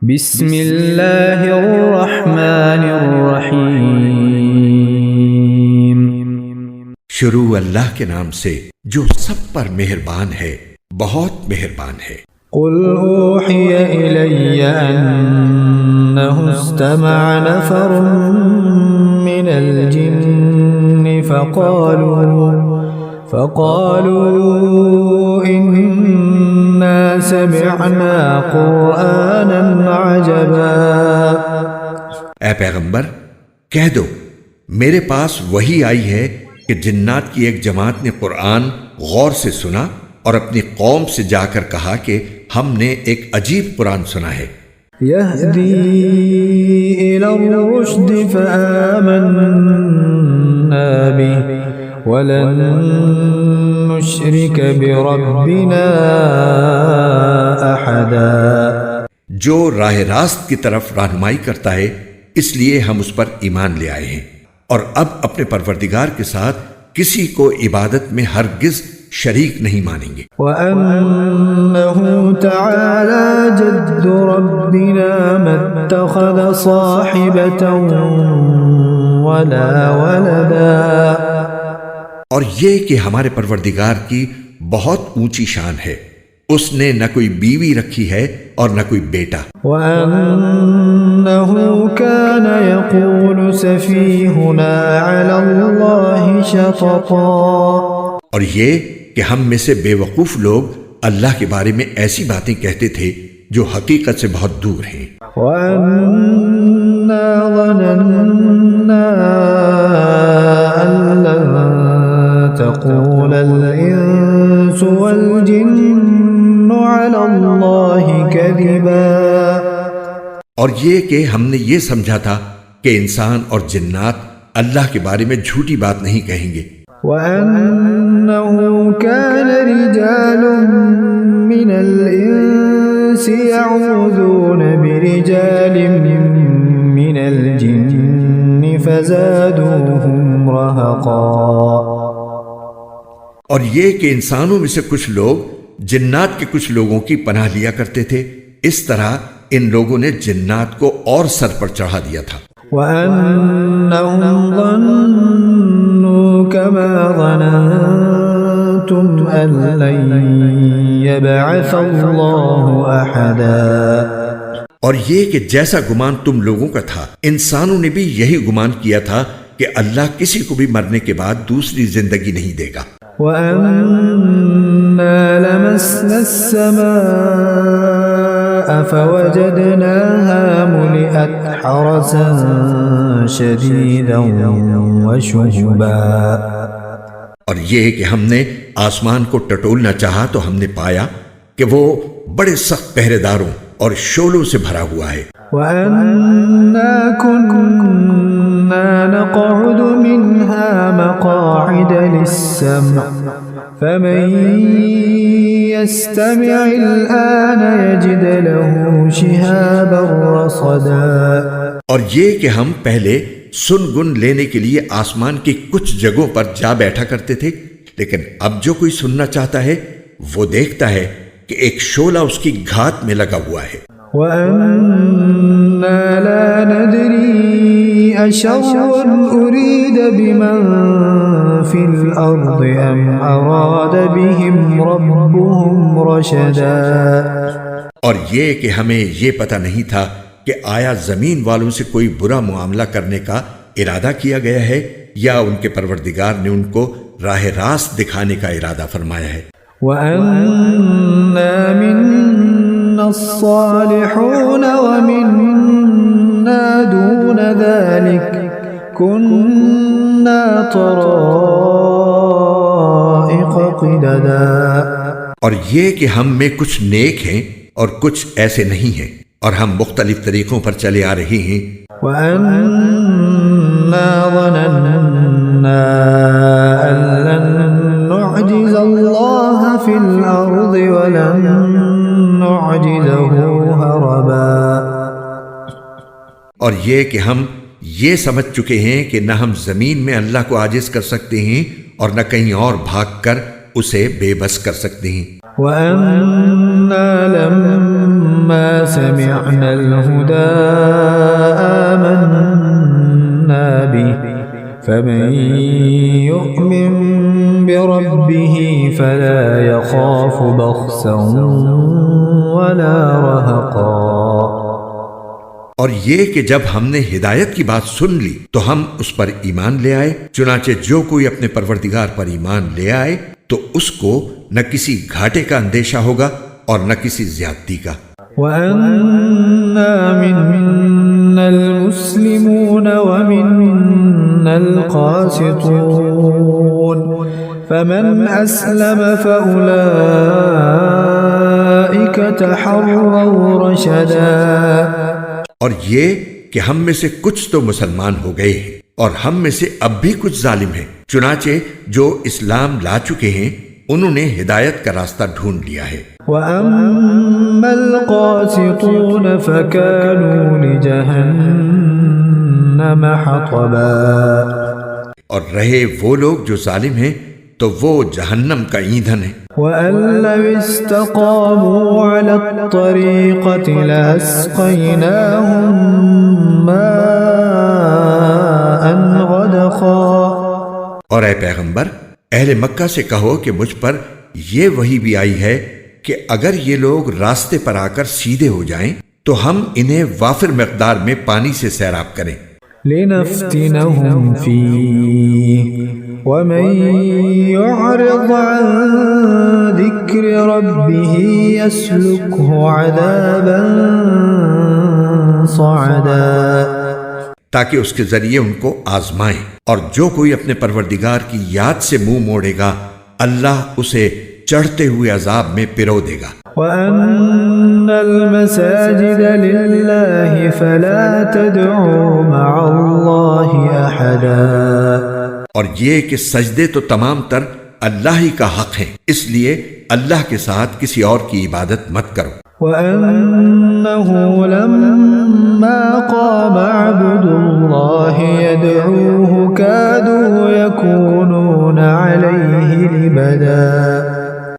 بسم اللہ الرحمن الرحیم۔ شروع اللہ کے نام سے جو سب پر مہربان ہے، بہت مہربان ہے۔ قل اوحی الی انہ استمع نفر من الجن فقالوا انا سمعنا قرآنا عجبا۔ اے پیغمبر کہہ دو، میرے پاس وحی آئی ہے کہ جنات کی ایک جماعت نے قرآن غور سے سنا اور اپنی قوم سے جا کر کہا کہ ہم نے ایک عجیب قرآن سنا ہے، یہدی الی الرشد فآمنا بہ ولن نشرک بربنا احدا۔ جو راہ راست کی طرف رہنمائی کرتا ہے، اس لیے ہم اس پر ایمان لے آئے ہیں، اور اب اپنے پروردگار کے ساتھ کسی کو عبادت میں ہرگز شریک نہیں مانیں گے۔ وَأَنَّهُ تَعَالَى جَدُّ رَبِّنَا مَا اتَّخَذَ صَاحِبَةً وَلَا وَلَدًا۔ اور یہ کہ ہمارے پروردگار کی بہت اونچی شان ہے، اس نے نہ کوئی بیوی رکھی ہے اور نہ کوئی بیٹا۔ وَأَنَّهُ كَانَ يَقُولُ سَفِيهُنَا عَلَى اللَّهِ شَطَطًا۔ اور یہ کہ ہم میں سے بے وقوف لوگ اللہ کے بارے میں ایسی باتیں کہتے تھے جو حقیقت سے بہت دور ہیں۔ وَأَنَّا ظَنَنَّا أَن لَّن تَقُولَ الْإِنسُ وَالْجِنُّ عَلَى اللَّهِ كَذِبًا۔ اور یہ کہ ہم نے یہ سمجھا تھا کہ انسان اور جنات اللہ کے بارے میں جھوٹی بات نہیں کہیں گے۔ وَأَنَّهُ كَانَ رِجَالٌ مِّنَ الْإِنسِ يَعُوذُونَ بِرِجَالٍ مِّنَ الْجِنِّ فَزَادُوهُمْ رَهَقًا۔ اور یہ کہ انسانوں میں سے کچھ لوگ جنات کے کچھ لوگوں کی پناہ لیا کرتے تھے، اس طرح ان لوگوں نے جنات کو اور سر پر چڑھا دیا تھا۔ وَأَنَّهُمْ ظَنُّوا كَمَا ظَنَنْتُمْ أَن لَّن يَبْعَثَ اللَّهُ أَحَدًا۔ اور یہ کہ جیسا گمان تم لوگوں کا تھا، انسانوں نے بھی یہی گمان کیا تھا کہ اللہ کسی کو بھی مرنے کے بعد دوسری زندگی نہیں دے گا۔ وَأَنَّا لَمَسْنَا السَّمَاءَ فَوَجَدْنَاهَا مُلِئَتْ حَرَسًا شَدِيدًا وَشُهُبًا۔ اور یہ کہ ہم نے آسمان کو ٹٹولنا چاہا تو ہم نے پایا کہ وہ بڑے سخت پہرے داروں اور شعلوں سے بھرا ہوا ہے۔ وَأَنَّا كُنَّا نَقْعُدُ مِنْهَا مَقَاعِدَ لِلسَّمْعِ فَمَن يَسْتَمِعِ الْآنَ يَجِدْ لَهُ شِهَابًا رَّصَدًا۔ اور یہ کہ ہم پہلے سن گن لینے کے لیے آسمان کی کچھ جگہوں پر جا بیٹھا کرتے تھے، لیکن اب جو کوئی سننا چاہتا ہے وہ دیکھتا ہے کہ ایک شعلہ اس کی گھات میں لگا ہوا ہے۔ وَأَنَّا لَا نَدْرِي أَشَرٌّ أُرِيدَ بِمَن فِي الْأَرْضِ أَمْ أَرَادَ بِهِمْ رَبُّهُمْ رَشَدًا۔ اور یہ کہ ہمیں یہ پتہ نہیں تھا کہ آیا زمین والوں سے کوئی برا معاملہ کرنے کا ارادہ کیا گیا ہے یا ان کے پروردگار نے ان کو راہ راست دکھانے کا ارادہ فرمایا ہے۔ وَأَنَّا مِنَّا الصَّالِحُونَ وَمِنَّا دُونَ ذَلِكَ كُنَّا طَرَائِقَ قِدَدًا۔ اور یہ کہ ہم میں کچھ نیک ہیں اور کچھ ایسے نہیں ہیں، اور ہم مختلف طریقوں پر چلے آ رہے ہیں۔ وَأَنَّا ظَنَنَّا أَن لَّن نُّعْجِزَ اللَّهَ فِي الْأَرْضِ وَلَن نُّعْجِزَهُ هَرَبًا۔ اور یہ کہ ہم یہ سمجھ چکے ہیں کہ نہ ہم زمین میں اللہ کو عاجز کر سکتے ہیں اور نہ کہیں اور بھاگ کر اسے بے بس کر سکتے ہیں۔ وَأَنَّا لَمَّا فلما سمعنا الهدى آمنا به فمن يؤمن بربه فلا يخاف بخسا ولا رهقا۔ اور یہ کہ جب ہم نے ہدایت کی بات سن لی تو ہم اس پر ایمان لے آئے، چنانچہ جو کوئی اپنے پروردگار پر ایمان لے آئے تو اس کو نہ کسی گھاٹے کا اندیشہ ہوگا اور نہ کسی زیادتی کا۔ وَأَنَّا مِنَّا الْمُسْلِمُونَ وَمِنَّا الْقَاسِطُونَ فَمَنْ أَسْلَمَ فَأُولَئِكَ تَحَرَّوْا رَشَدًا۔ اور یہ کہ ہم میں سے کچھ تو مسلمان ہو گئے ہیں اور ہم میں سے اب بھی کچھ ظالم ہیں، چنانچہ جو اسلام لا چکے ہیں انہوں نے ہدایت کا راستہ ڈھونڈ لیا ہے۔ وَأَمَّا الْقَاسِطُونَ فَكَانُوا لِجَهَنَّمَ حَطَبًا۔ اور رہے وہ لوگ جو ظالم ہیں تو وہ جہنم کا ایندھن ہے۔ وَأَن لَّوِ اسْتَقَامُوا عَلَى الطَّرِيقَةِ لَأَسْقَيْنَاهُم مَّاءً غَدَقًا۔ اور اے پیغمبر، اہل مکہ سے کہو کہ مجھ پر یہ وحی بھی آئی ہے کہ اگر یہ لوگ راستے پر آ کر سیدھے ہو جائیں تو ہم انہیں وافر مقدار میں پانی سے سیراب کریں۔ لِنَفْتِنَهُمْ فِيهِ وَمَن يُعْرِضْ عَن ذِكْرِ رَبِّهِ يَسْلُكْهُ عَذَابًا صَعَدًا۔ تاکہ اس کے ذریعے ان کو آزمائیں، اور جو کوئی اپنے پروردگار کی یاد سے منہ موڑے گا اللہ اسے چڑھتے ہوئے عذاب میں پرو دے گا۔ وَأَنَّ الْمَسَاجِدَ لِلَّهِ فَلَا تَدْعُوا مَعَ اللَّهِ أَحَدًا۔ اور یہ کہ سجدے تو تمام تر اللہ ہی کا حق ہے، اس لیے اللہ کے ساتھ کسی اور کی عبادت مت کرو۔ وَأَنَّهُ لَمَّا قَامَ عَبْدُ اللَّهِ يَدْعُوهُ كَادُوا يَكُونُونَ عَلَيْهِ لِبَدًا۔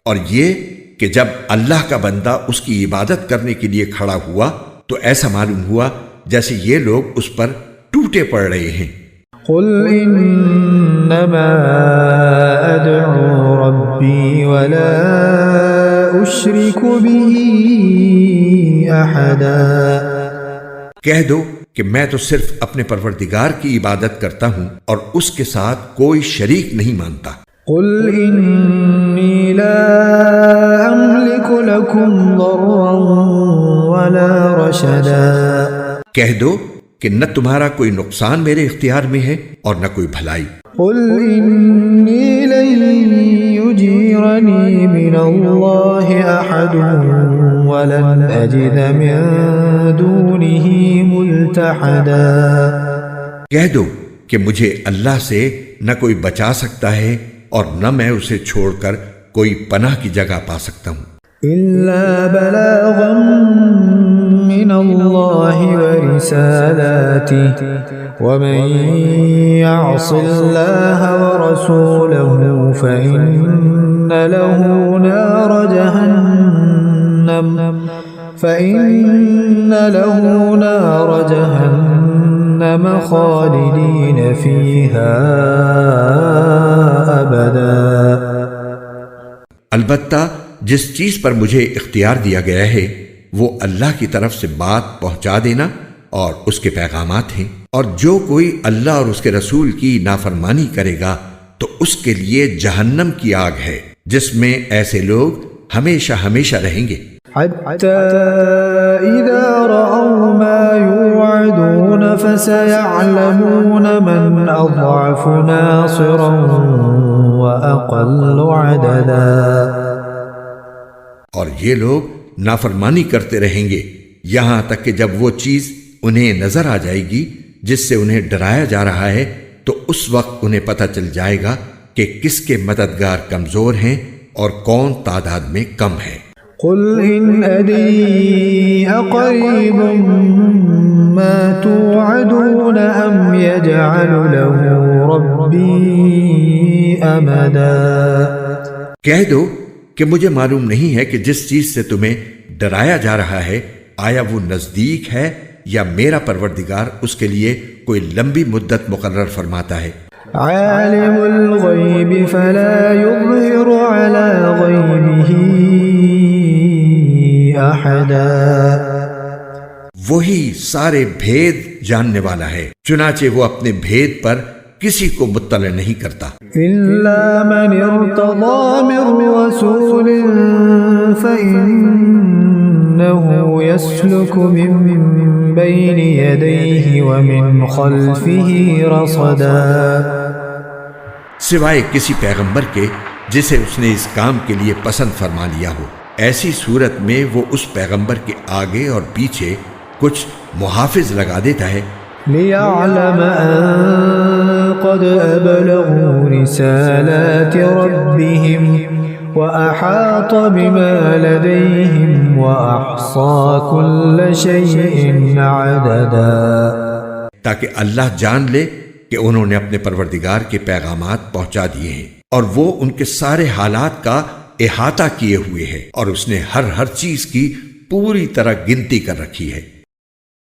اور یہ کہ جب اللہ کا بندہ اس کی عبادت کرنے کے لیے کھڑا ہوا تو ایسا معلوم ہوا جیسے یہ لوگ اس پر ٹوٹے پڑ رہے ہیں۔ قُلْ إِنَّمَا أَدْعُو رَبِّي وَلَا أُشْرِكُ بِهِ أَحَدًا۔ کہہ دو کہ میں تو صرف اپنے پروردگار کی عبادت کرتا ہوں اور اس کے ساتھ کوئی شریک نہیں مانتا۔ قُلْ إِنِّي لَا أَمْلِكُ لَكُمْ ضَرًّا وَلَا رَشَدًا۔ کہہ دو کہ نہ تمہارا کوئی نقصان میرے اختیار میں ہے اور نہ کوئی بھلائی۔ قُلْ إِنِّي لَن يُجِيرَنِي مِنَ اللَّهِ أَحَدٌ وَلَنْ أَجِدَ مِن دُونِهِ مُلْتَحَدًا۔ کہہ دو کہ مجھے اللہ سے نہ کوئی بچا سکتا ہے اور نہ میں اسے چھوڑ کر کوئی پناہ کی جگہ پا سکتا ہوں۔ إِلَّا بَلَاغًا مِّنَ اللَّهِ وَرِسَالَاتِهِ وَمَن يَعْصِ اللَّهَ وَرَسُولَهُ فَإِنَّ لَهُ نَارَ جَهَنَّمَ خَالِدِينَ فِيهَا أَبَدًا۔ البتہ جس چیز پر مجھے اختیار دیا گیا ہے وہ اللہ کی طرف سے بات پہنچا دینا اور اس کے پیغامات ہیں، اور جو کوئی اللہ اور اس کے رسول کی نافرمانی کرے گا تو اس کے لیے جہنم کی آگ ہے جس میں ایسے لوگ ہمیشہ ہمیشہ رہیں گے۔ حَتَّى إِذَا رَأَوْا مَا يُوعَدُونَ فَسَيَعْلَمُونَ مَنْ أَضْعَفُ نَاصِرًا وَأَقَلُّ عَدَدًا۔ اور یہ لوگ نافرمانی کرتے رہیں گے یہاں تک کہ جب وہ چیز انہیں نظر آ جائے گی جس سے انہیں ڈرایا جا رہا ہے تو اس وقت انہیں پتہ چل جائے گا کہ کس کے مددگار کمزور ہیں اور کون تعداد میں کم ہے۔ قُلْ إِنْ أَدْرِي أَقَرِيبٌ مَّا تُوعَدُونَ أَمْ يَجْعَلُ لَهُ رَبِّي أَمَدًا۔ کہہ دو کہ مجھے معلوم نہیں ہے کہ جس چیز سے تمہیں ڈرایا جا رہا ہے آیا وہ نزدیک ہے یا میرا پروردگار اس کے لیے کوئی لمبی مدت مقرر فرماتا ہے؟ عالم الغیب فلا یظہر علی غیبہ احدا، وہی سارے بھید جاننے والا ہے، چنانچہ وہ اپنے بھید پر کسی کو مطلع نہیں کرتا۔ الا من ارتضى من رسول فإنه يسلك من بين يديه ومن خلفه رصدا، سوائے کسی پیغمبر کے جسے اس نے اس کام کے لیے پسند فرما لیا ہو، ایسی صورت میں وہ اس پیغمبر کے آگے اور پیچھے کچھ محافظ لگا دیتا ہے، ليعلم أن قد أبلغوا رسالات ربهم وأحاط بما لديهم وأحصى كل شيء عددا، تاکہ اللہ جان لے کہ انہوں نے اپنے پروردگار کے پیغامات پہنچا دیے ہیں اور وہ ان کے سارے حالات کا احاطہ کیے ہوئے ہے، اور اس نے ہر چیز کی پوری طرح گنتی کر رکھی ہے۔